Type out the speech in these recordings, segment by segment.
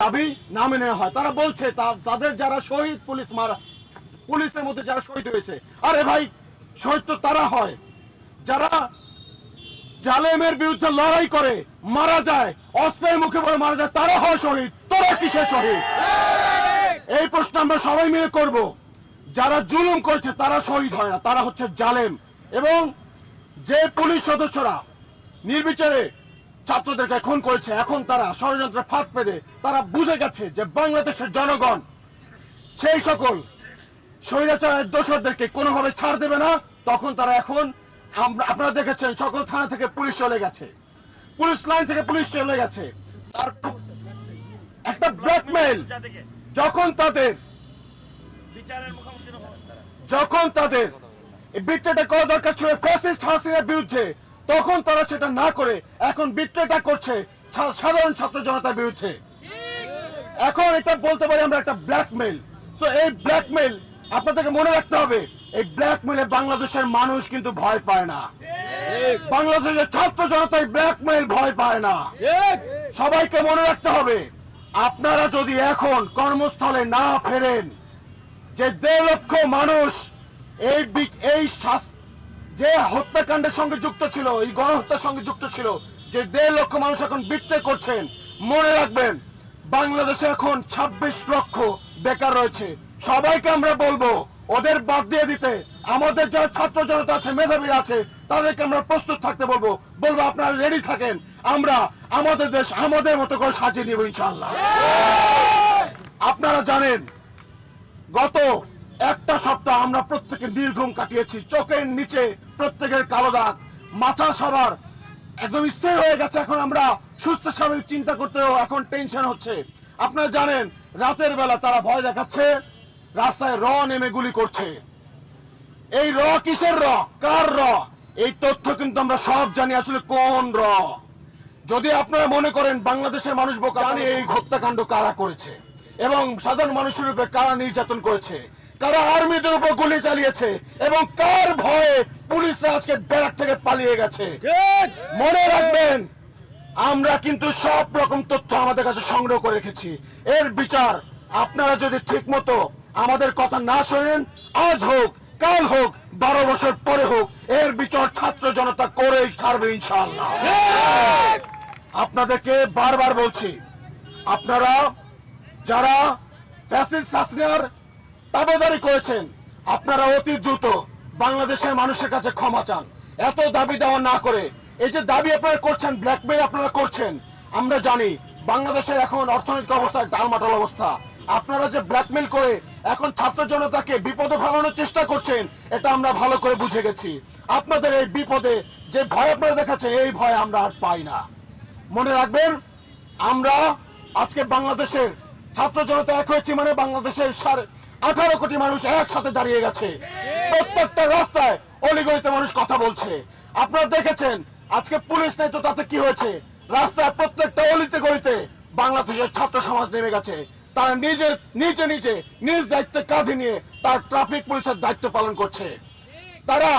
দাবি না মেনে হয়। তারা বলছে তাদের যারা শহীদ পুলিশের মধ্যে যারা শহীদ হয়েছে, আরে ভাই শহীদ তো তারা হয় যারা জালেমের বিরুদ্ধে লড়াই করে মারা যায়, অস্ত্রের মুখে পড়ে মারা যায়, তারা হয় শহীদ। তোরা কিসের শহীদ? এই প্রশ্ন আমরা সবাই মিলে করব। যারা জুলুম করেছে তারা শহীদ হয় না, তারা হচ্ছে জালেম। এবং যে পুলিশ সদস্যরা নির্বিচারে ছাত্রদেরকে খুন করেছে, এখন তারা ষড়যন্ত্রের ফাঁদ পেতে তারা বুঝে গেছে যে বাংলাদেশের জনগণ সেই সকল স্বৈরাচারের দোষরদেরকে কোনোভাবে ছাড় দেবে না। তখন তারা এখন আপনারা দেখেছেন সকল থানা থেকে পুলিশ চলে গেছে, পুলিশ লাইন থেকে পুলিশ চলে গেছে। তার একটা ব্ল্যাকমেইল, যখন তাদের বিট্রেটা করা দরকার ছিল ফ্যাসিস্ট হাসিনার বিরুদ্ধে, তখন তারা সেটা না করে এখন বিট্রেটা করছে সাধারণ ছাত্র জনতার বিরুদ্ধে। এখন এটা বলতে পারি আমরা একটা ব্ল্যাকমেইল। সো এই ব্ল্যাকমেইল আপনাদেরকে মনে রাখতে হবে, এই ব্ল্যাকমেইলে বাংলাদেশের মানুষ কিন্তু ভয় পায় না, বাংলাদেশের ছাত্র জনতা এই ব্ল্যাকমেইল ভয় পায় না। সবাইকে মনে রাখতে হবে, আপনারা যদি এখন কর্মস্থলে না ফেরেন, যে 1.5 লক্ষ মানুষ এই যে হত্যাকাণ্ডের সঙ্গে যুক্ত ছিল, এই গণহত্যার সঙ্গে যুক্ত ছিল, যে 1.5 লক্ষ মানুষ এখন বিট্রে করছেন, মনে রাখবেন বাংলাদেশে এখন 26 লক্ষ বেকার রয়েছে। সবাইকে আমরা বলবো ওদের বাদ দিয়ে দিতে। আমাদের যারা ছাত্র জনতা আছে, মেধাবীরা আছে, তাদেরকে আমরা প্রস্তুত থাকতে বলবো আপনারা রেডি থাকেন, আমরা আমাদের দেশ আমাদের মতো করে সাজিয়ে নিব ইনশাআল্লাহ। আপনারা জানেন গত একটা সপ্তাহ আমরা প্রত্যেকে নির্ঘুম কাটিয়েছি, চোখের নিচে প্রত্যেকের কালো দাগ, মাথা সবার একদম স্থির হয়ে গেছে। এখন আমরা সুস্থ স্বাভাবিক চিন্তা করতেও এখন টেনশন হচ্ছে। আপনারা জানেন রাতের বেলা তারা ভয় দেখাচ্ছে, রাস্তায় নেমে গুলি করছে। এই কিসের কার এই তথ্য কিন্তু আমরা সব জানি আসলে কোন যদি আপনারা মনে করেন বাংলাদেশের মানুষ বোকা, জানি এই হত্যাকাণ্ড কারা করেছে এবং সাধারণ মানুষের উপর কারা নির্যাতন করেছে, কারা আর্মিদের উপর গুলি চালিয়েছে এবং কার ভয়ে পুলিশরা আজকে ব্যারাক থেকে পালিয়ে গেছে। মনে রাখবেন আমরা কিন্তু সব রকম তথ্য আমাদের কাছে সংগ্রহ করে রেখেছি। এর বিচার আপনারা যদি ঠিক মতো আমাদের কথা না শোনেন, আজ হোক কাল হোক 12 বছর পরে হোক, এর বিচার ছাত্র জনতা করেই ছাড়বে ইনশাআল্লাহ। আপনাদেরকে বারবার বলছি, আপনারা যারা ফ্যাসিস্ট হাসিনার তাবেদারি করেছেন, আপনারা অতি দ্রুত বাংলাদেশের মানুষের কাছে ক্ষমা চান। এত দাবি দেওয়া না করে, এই যে দাবি আপনারা করছেন, ব্ল্যাকমেইল আপনারা করছেন, আমরা জানি বাংলাদেশের এখন অর্থনৈতিক অবস্থা ডালমাটাল অবস্থা। আপনারা যে ব্ল্যাকমেইল করে এখন ছাত্র জনতাকে বিপদে ফেলানোর চেষ্টা করছেন, এটা আমরা ভালো করে বুঝে গেছি। আপনাদের এই বিপদে যে ভয় আপনারা দেখাচ্ছেন, এই ভয় আমরা আর পাই না। মনে রাখবেন আমরা আজকে বাংলাদেশের ছাত্র জনতা এক হয়েছি মানে বাংলাদেশের 18 কোটি মানুষ একসাথে দাঁড়িয়ে গেছে। প্রত্যেকটা রাস্তায় অলিগলিতে মানুষ কথা বলছে। আপনারা দেখেছেন আজকে পুলিশ নেই তো তাতে কি হয়েছে, রাস্তায় প্রত্যেকটা অলিতে গলিতে বাংলাদেশের ছাত্র সমাজ নেমে গেছে। তারা নিজ দায়িত্বে কাঁধে নিয়ে তার ট্রাফিক পুলিশের দায়িত্ব পালন করছে, তারা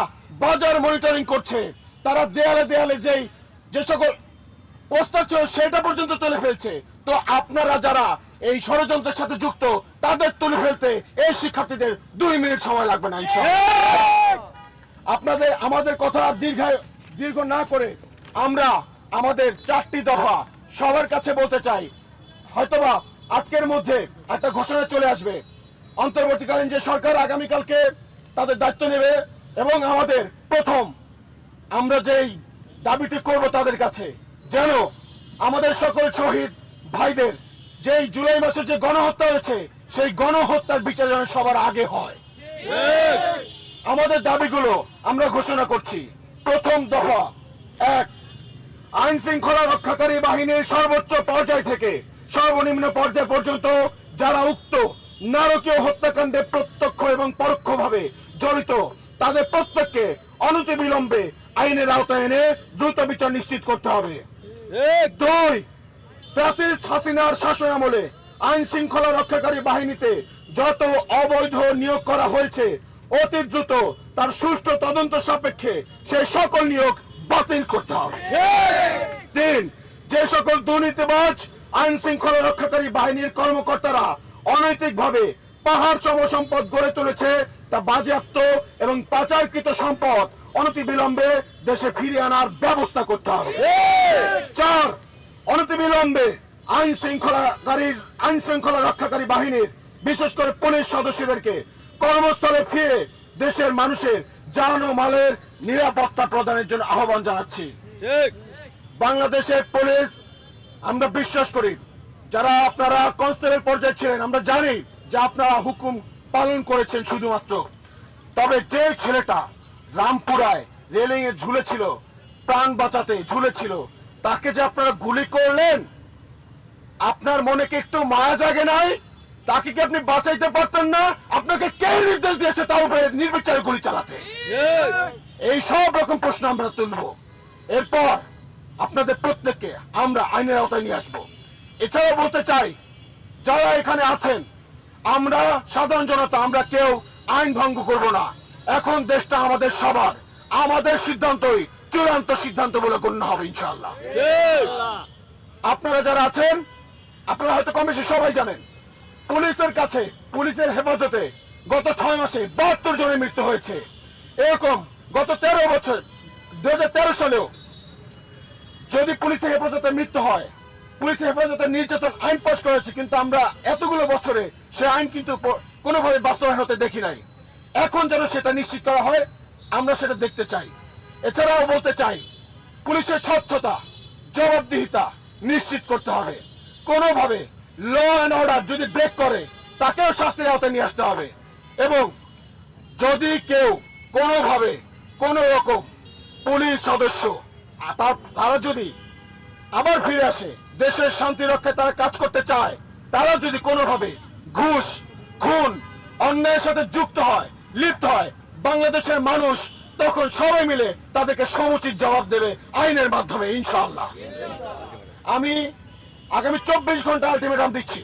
বাজার মনিটরিং করছে, তারা দেয়ালে দেয়ালে যে সকল পোস্টার ছিল সেটা পর্যন্ত তুলে ফেলছে। তো আপনারা যারা এই ষড়যন্ত্রের সাথে যুক্ত, তাদের তুলে ফেলতে এই শিক্ষার্থীদের 2 মিনিট সময় লাগবে না ইনশাআল্লাহ। আমাদের কথা দীর্ঘ না করে আমরা আমাদের 4টি দফা সবার কাছে বলতে চাই। হয়তোবা আজকের মধ্যে একটা ঘোষণা চলে আসবে, অন্তর্বর্তীকালীন যে সরকার আগামীকালকে তাদের দায়িত্ব নেবে এবং আমাদের প্রথম আমরা যেই দাবিটি করব তাদের কাছে, যেন আমাদের সকল শহীদ ভাইদের যেই জুলাই মাসে যে গণহত্যা হয়েছে, সেই গণহত্যার বিচার যেন সবার আগে হয়। আমাদের দাবিগুলো আমরা ঘোষণা করছি। প্রথম দফা 1, আইন শৃঙ্খলা রক্ষাকারী বাহিনীর সর্বোচ্চ পর্যায় থেকে সর্বনিম্ন পর্যায় পর্যন্ত যারা উক্ত নারকীয় হত্যাকাণ্ডে প্রত্যক্ষ এবং পরোক্ষভাবে জড়িত, তাদের প্রত্যেককে অনতিবিলম্বে আইনের আওতায় এনে দ্রুত বিচার নিশ্চিত করতে হবে। 2, ফ্যাসিস্ট হাসিনার শাসনামলে আইন শৃঙ্খলা রক্ষাকারী বাহিনীতে যত অবৈধ নিয়োগ করা হয়েছে, অতি দ্রুত তার সুষ্ঠু তদন্ত সাপেক্ষে সেই সকল নিয়োগ বাতিল করতে হবে। 3, যে সকল দুর্নীতিবাজ আইন শৃঙ্খলা রক্ষাকারী বাহিনীর কর্মকর্তারা অনৈতিকভাবে পাহাড় সম সম্পদ গড়ে তুলেছে, তা বাজেয়াপ্ত এবং পাচারকৃত সম্পদ অনতিবিলম্বে দেশে ফিরিয়ে আনার ব্যবস্থা করতে হবে। 4, অনতিবিলম্বে আইন শৃঙ্খলা রক্ষাকারী বাহিনীর বিশেষ করে পুলিশ সদস্যদেরকে কর্মস্থলে ফিরে দেশের মানুষের জান ও মালের নিরাপত্তা প্রদানের জন্য আহ্বান জানাচ্ছি। বাংলাদেশের পুলিশ, আমরা বিশ্বাস করি যারা আপনারা কনস্টেবল পর্যায়ে ছিলেন, আমরা জানি যে আপনারা হুকুম পালন করেছেন শুধুমাত্র। তবে যে ছেলেটা রামপুরায় রেলিং এ ঝুলেছিল, প্রাণ বাঁচাতে ঝুলেছিল, তাকে যে আপনারা গুলি করলেন, আপনার মনে কি একটু মায়া জাগে নাই? তাকে কি আপনি বাঁচাইতে পারতেন না? আপনাকে কে নির্দেশ দিয়েছে তার উপরে নির্বিচারে গুলি চালাতে? এই সব রকম প্রশ্ন আমরা তুলব। এরপর আপনাদের প্রত্যেককে আমরা আইনের আওতায় নিয়ে আসবো। এছাড়াও বলতে চাই, যারা এখানে আছেন, আমরা সাধারণ জনতা, আমরা কেউ আইন ভঙ্গ করব না। এখন দেশটা আমাদের সবার, আমাদের সিদ্ধান্তই চূড়ান্ত সিদ্ধান্ত বলে গণ্য হবে ইনশাআল্লাহ। আপনারা যারা আছেন, আপনারা হয়তো কম বেশি সবাই জানেন, পুলিশের কাছে, পুলিশের হেফাজতে গত 6 মাসে 72 জনের মৃত্যু হয়েছে। এরকম গত 13 বছর 2013 সালেও যদি পুলিশের হেফাজতে মৃত্যু হয়, পুলিশের হেফাজতে নির্যাতন আইন পাস করেছে, কিন্তু আমরা এতগুলো বছরে সে আইন কিন্তু কোনোভাবে বাস্তবায়ন হতে দেখি নাই। এখন যেন সেটা নিশ্চিত করা হয়, আমরা সেটা দেখতে চাই। এছাড়াও বলতে চাই, পুলিশের স্বচ্ছতা, জবাবদিহিতা নিশ্চিত করতে হবে। কোনোভাবে ল অ্যান্ড অর্ডার যদি ব্রেক করে, তাকেও শাস্তির আওতায় নিয়ে আসতে হবে। এবং যদি কেউ কোনোভাবে কোনো রকম পুলিশ সদস্য তারা যদি আবার ফিরে আসে, দেশের শান্তি রক্ষায় তারা কাজ করতে চায়, তারা যদি কোনোভাবে ঘুষ, খুন, অন্যায়ের সাথে যুক্ত হয়, লিপ্ত হয়, বাংলাদেশের মানুষ তখন সবাই মিলে তাদেরকে সমুচিত জবাব দেবে আইনের মাধ্যমে ইনশাআল্লাহ। আমি আগামী 24 ঘন্টা আলটিমেটাম দিচ্ছি।